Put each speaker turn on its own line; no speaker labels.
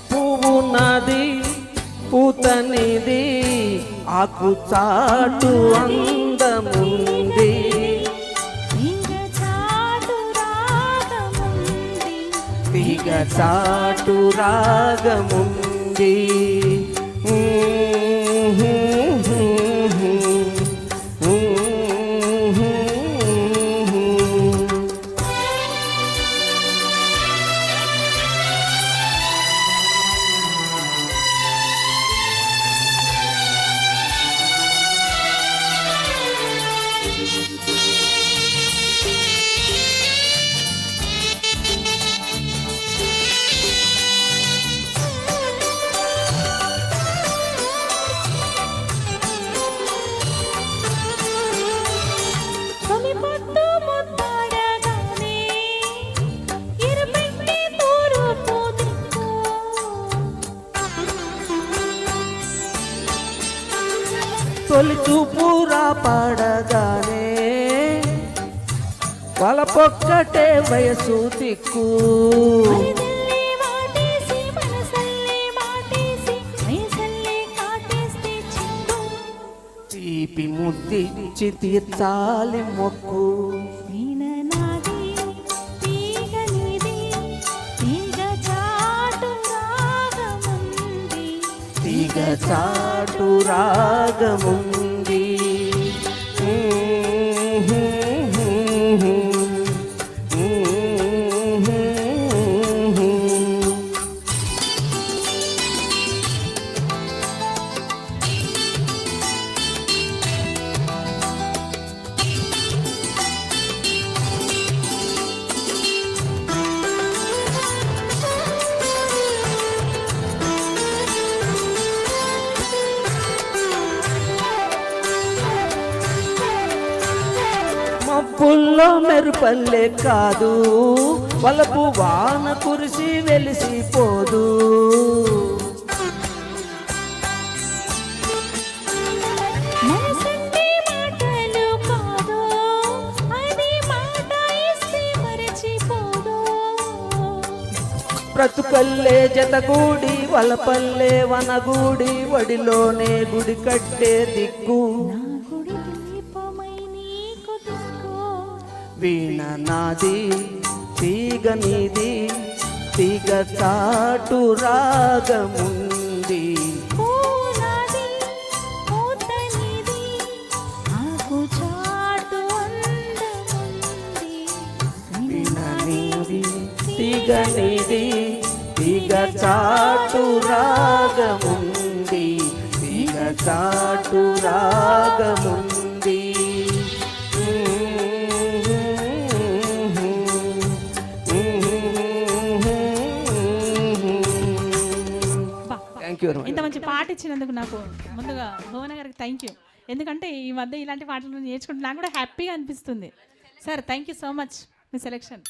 పువ్వున్నది పూతనిది ఆకు చాటు అందముంది తీగ చాటు రాగముంది తొలి చూపురా పడగానే వలపొక్కటే వయసు దిక్కు తీపి ముద్దిచ్చి తీర్చాలి మొక్కు తీగ చాటు రాగముంది మబ్బుల్లో మెరుపల్లే కాదు వలపు వాన కురిసి వెలిసిపోదు బ్రతుకల్లే జతగూడి వలపల్లే వనగూడి వడిలోనే గుడి కట్టే దిక్కు వీణ నాది తీగ నీది తీగ చాటు రాగముంది వీణ నీది తీగ నీది తీగ చాటు రాగముంది తీగ చాటు రాగముంది
ఇంత మంచి పాట ఇచ్చినందుకు నాకు ముందుగా భువన గారికి థ్యాంక్ యూ. ఎందుకంటే ఈ మధ్య ఇలాంటి పాటలు నేర్చుకుంటే నాకు కూడా హ్యాపీగా అనిపిస్తుంది. Sir thank you so much me selection.